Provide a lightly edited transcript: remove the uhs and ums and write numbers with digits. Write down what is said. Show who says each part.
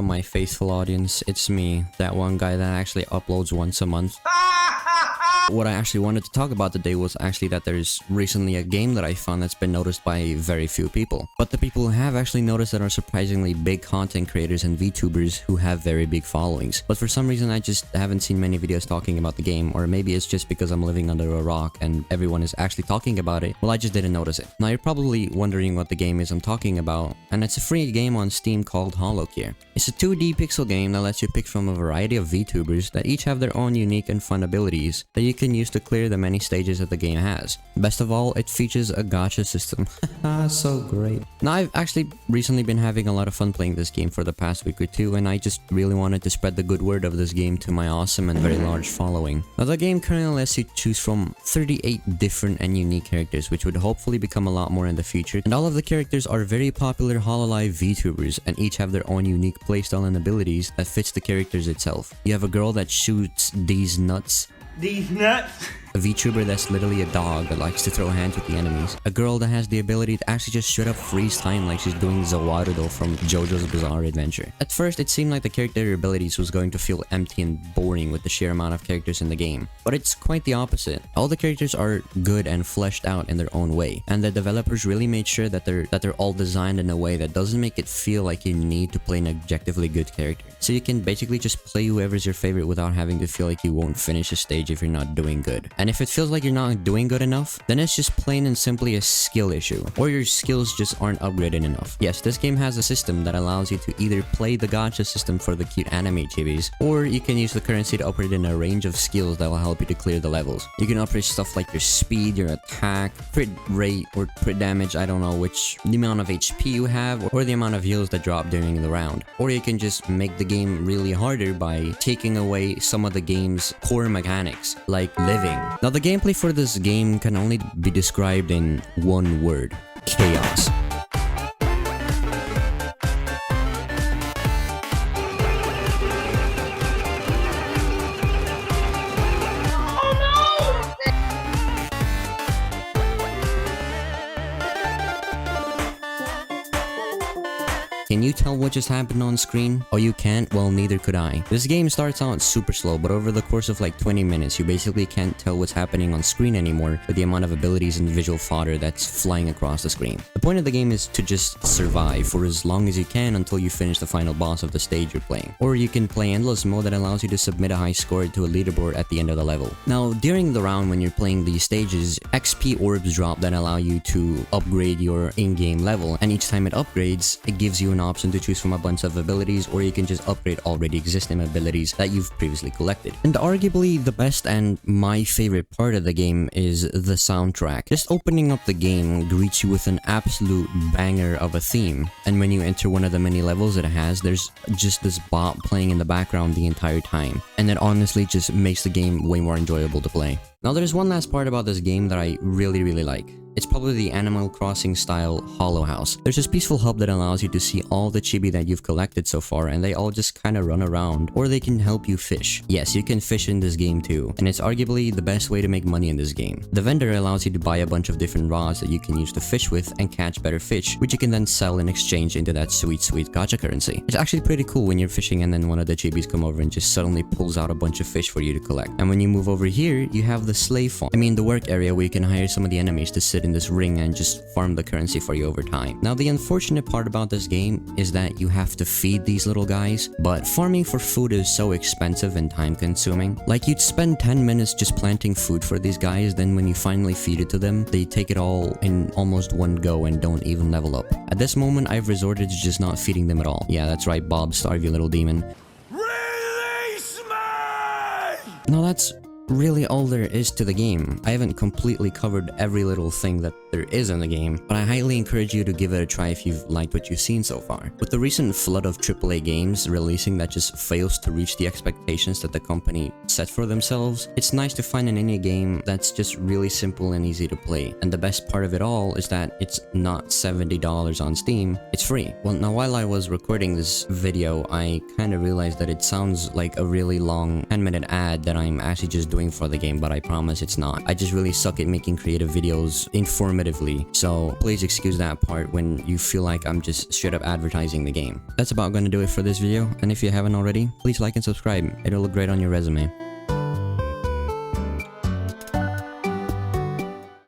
Speaker 1: Hello my faithful audience, it's me, that one guy that actually uploads once a month. What I actually wanted to talk about today was actually that there's recently a game that I found that's been noticed by very few people. But the people who have actually noticed that are surprisingly big content creators and VTubers who have very big followings. But for some reason I just haven't seen many videos talking about the game, or maybe it's just because I'm living under a rock and everyone is actually talking about it. Well, I just didn't notice it. Now you're probably wondering what the game is I'm talking about, and it's a free game on Steam called Holocure. It's a 2D pixel game that lets you pick from a variety of VTubers that each have their own unique and fun abilities that you can use to clear the many stages that the game has. Best of all, it features a gacha system. So great. Now I've actually recently been having a lot of fun playing this game for the past week or two, and I just really wanted to spread the good word of this game to my awesome and very large following. Now the game currently lets you choose from 38 different and unique characters, which would hopefully become a lot more in the future, and all of the characters are very popular Hololive VTubers and each have their own unique playstyle and abilities that fits the characters itself. You have a girl that shoots these nuts. A VTuber that's literally a dog that likes to throw hands with the enemies. A girl that has the ability to actually just straight up freeze time like she's doing Zawarudo from JoJo's Bizarre Adventure. At first, it seemed like the character abilities was going to feel empty and boring with the sheer amount of characters in the game. But it's quite the opposite. All the characters are good and fleshed out in their own way. And the developers really made sure that they're all designed in a way that doesn't make it feel like you need to play an objectively good character. So you can basically just play whoever's your favorite without having to feel like you won't finish a stage if you're not doing good. And if it feels like you're not doing good enough, then it's just plain and simply a skill issue, or your skills just aren't upgraded enough. Yes, this game has a system that allows you to either play the gacha system for the cute anime chibis, or you can use the currency to upgrade in a range of skills that will help you to clear the levels. You can upgrade stuff like your speed, your attack, crit rate, or crit damage, I don't know which, the amount of HP you have, or the amount of heals that drop during the round. Or you can just make the game really harder by taking away some of the game's core mechanics, like living. Now the gameplay for this game can only be described in one word: chaos. Can you tell what just happened on screen? Oh, you can't? Well, neither could I. This game starts out super slow, but over the course of like 20 minutes, you basically can't tell what's happening on screen anymore with the amount of abilities and visual fodder that's flying across the screen. The point of the game is to just survive for as long as you can until you finish the final boss of the stage you're playing. Or you can play endless mode that allows you to submit a high score to a leaderboard at the end of the level. Now, during the round when you're playing these stages, XP orbs drop that allow you to upgrade your in-game level, and each time it upgrades, it gives you an option to choose from a bunch of abilities, or you can just upgrade already existing abilities that you've previously collected. And arguably the best and my favorite part of the game is the soundtrack. Just opening up the game greets you with an absolute banger of a theme, and when you enter one of the many levels it has, there's just this bop playing in the background the entire time, and it honestly just makes the game way more enjoyable to play. Now there's one last part about this game that I really like. It's probably the Animal Crossing style Hollow House. There's this peaceful hub that allows you to see all the chibi that you've collected so far, and they all just kind of run around, or they can help you fish. Yes, you can fish in this game too, and it's arguably the best way to make money in this game. The vendor allows you to buy a bunch of different rods that you can use to fish with and catch better fish, which you can then sell in exchange into that sweet gacha currency. It's actually pretty cool when you're fishing and then one of the chibis come over and just suddenly pulls out a bunch of fish for you to collect. And when you move over here, you have the slave farm. I mean the work area where you can hire some of the enemies to sit in this ring and just farm the currency for you over time. Now the unfortunate part about this game is that you have to feed these little guys, but farming for food is so expensive and time consuming. Like you'd spend 10 minutes just planting food for these guys, then when you finally feed it to them, they take it all in almost one go and don't even level up. At this moment, I've resorted to just not feeding them at all. Yeah, that's right, Bob, starve you little demon. Release me! Now that's really all there is to the game. I haven't completely covered every little thing that there is in the game, but I highly encourage you to give it a try if you've liked what you've seen so far. With the recent flood of AAA games releasing that just fails to reach the expectations that the company set for themselves, it's nice to find an indie game that's just really simple and easy to play. And the best part of it all is that it's not $70 on Steam, it's free. Well, now while I was recording this video, I kind of realized that it sounds like a really long 10-minute ad that I'm actually just doing doing for the game, but I promise it's not. I just really suck at making creative videos informatively, so please excuse that part when you feel like I'm just straight up advertising the game. That's about gonna do it for this video, and if you haven't already, please like and subscribe. It'll look great on your resume.